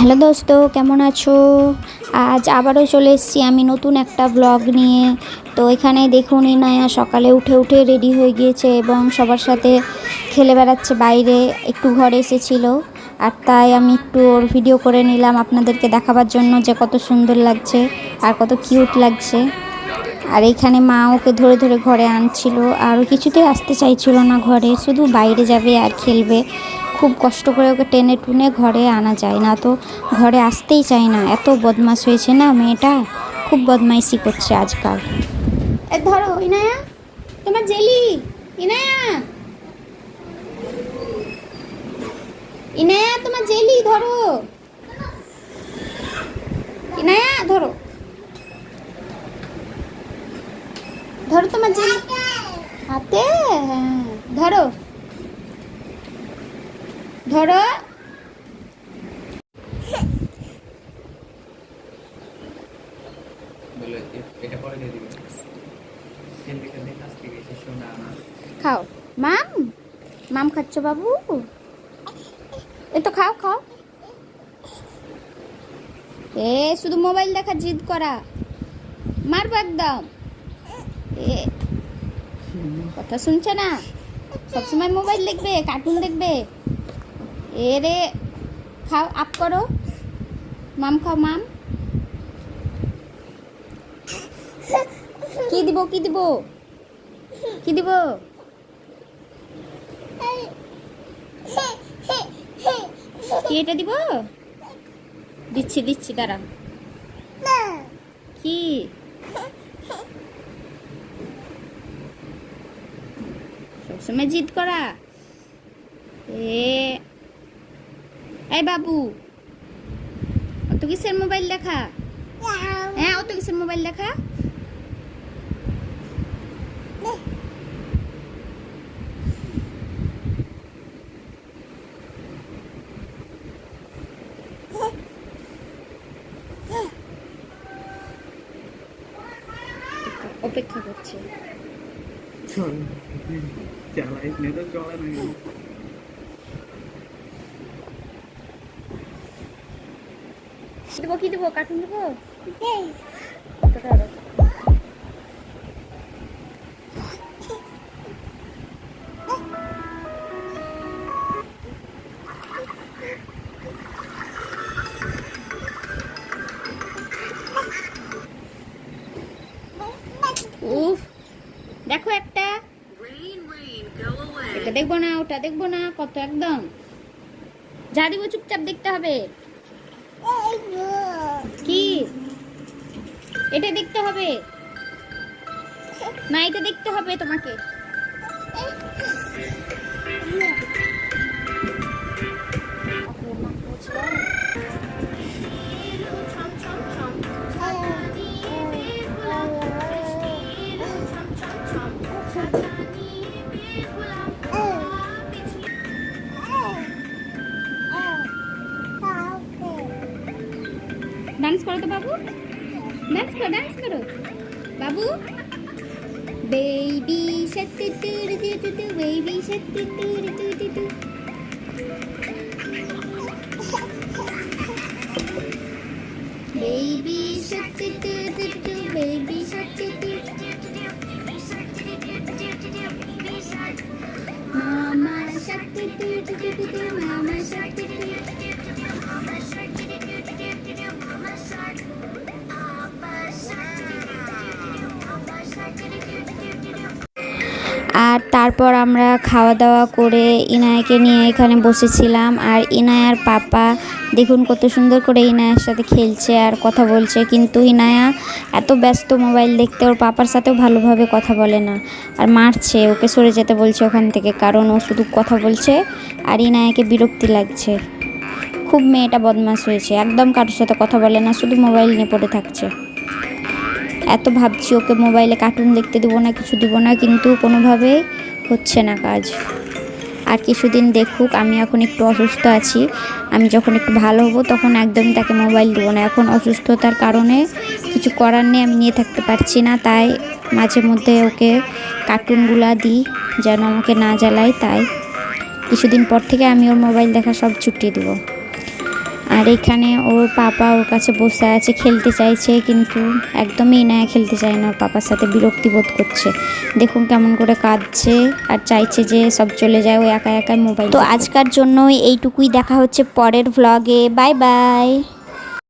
Hello দোস্ত, কেমন আছো? আজ আবারও চলে এসেছি আমি নতুন একটা ব্লগ নিয়ে। তো এখানে দেখুন, ইনায়া সকালে উঠে উঠে রেডি হয়ে গিয়েছে এবং সবার সাথে খেলে বেড়াচ্ছে বাইরে। একটু ঘরে এসেছিল, আর তাই আমি একটু ওর ভিডিও করে নিলাম আপনাদেরকে দেখাবার জন্য যে কত সুন্দর লাগছে আর কত কিউট লাগছে। আর এইখানে মা ওকে ধরে ধরে ঘরে আনছিল, আর ও কিছুতেই আসতে চাইছিল না ঘরে, শুধু বাইরে যাবে আর খেলবে। খুব কষ্ট করে ওকে টেনে টুনে ঘরে আনা যায়, না তো ঘরে আসতেই চায় না। এত বদমাশ হয়েছে না মেয়েটা, খুব বদমাইশি করছে আজকাল। ধরো ইনায়া, তোমার জেলি। ইনায়া, ইনায়া তোমার জেলি ধরো। ইনায়া ধরো, ধরো তোমার জেলি হাতে। হ্যাঁ ধরো ধরো। খাও মাম, মাম খাচ্ছ বাবু? এ তো খাও খাও। শুধু মোবাইল দেখা জিদ করা, মারবো একদম। এ কথা শুনছে না, সবসময় মোবাইল দেখবে, কার্টুন দেখবে। রে খাও, আপ করো। মাম খাও মাম। কি দিব কি দিব কি দিব? কি এটা দিব? দিচ্ছি দিচ্ছি, দাঁড়া। কি সবসময় জিদ করা? এই বাবু, অত কিসের মোবাইল দেখা? হ্যাঁ, অত কিসের মোবাইল দেখা? অপেক্ষা করছে। দেবো কি দেবো? কার্টুন দেবো। উফ, দেখো একটা। এটা দেখবো না, ওটা দেখবো না, কত একদম। যা দিব চুপচাপ দেখতে হবে। কি এটা দেখতে হবে না? এটা দেখতে হবে তোমাকে। ডান্স করো তো বাবু, ডান্স করো, ডান্স করো বাবু। Baby shark doo doo doo doo doo, baby shark doo doo doo doo doo. Baby shark doo doo doo doo, baby shark doo doo. Mama shark doo doo doo doo doo, mama shark doo doo. আর তারপর আমরা খাওয়া দাওয়া করে ইনায়াকে নিয়ে এখানে বসেছিলাম। আর ইনায়ার পাপা দেখুন কত সুন্দর করে ইনায়ার সাথে খেলছে আর কথা বলছে, কিন্তু ইনায়া এত ব্যস্ত মোবাইল দেখতে, ওর পাপার সাথেও ভালোভাবে কথা বলে না। আর মারছে ওকে, সরে যেতে বলছে ওখান থেকে, কারণ ও শুধু কথা বলছে আর ইনায়াকে বিরক্তি লাগছে। খুব মেয়েটা বদমাশ হয়েছে, একদম কারোর সাথে কথা বলে না, শুধু মোবাইল নিয়ে পড়ে থাকছে। এত ভাবছি ওকে মোবাইলে কার্টুন দেখতে দেবো না, কিছু দিব না, কিন্তু কোনোভাবে হচ্ছে না কাজ। আর কিছুদিন দেখুক, আমি এখন একটু অসুস্থ আছি, আমি যখন একটু ভালো হব তখন একদমই তাকে মোবাইল দেবো না। এখন অসুস্থতার কারণে কিছু করার নেই, আমি নিয়ে থাকতে পারছি না, তাই মাঝে মধ্যে ওকে কার্টুনগুলা দিই যেন আমাকে না জ্বালায়। তাই কিছুদিন পর থেকে আমি ওর মোবাইল দেখা সব ছুটিয়ে দেবো। আর এখানে ওর পাপা ওর কাছে বসে আছে, খেলতে চাইছে কিন্তু একদমই ইনায়া খেলতে চায় না, ওর পাপার সাথে বিরক্তি বোধ করছে। দেখুন কেমন করে কাঁদছে আর চাইছে যে সব চলে যায়, ও একা একা মোবাইল। তো আজকের জন্য এইটুকুই, দেখা হচ্ছে পরের ভ্লগে। Bye bye.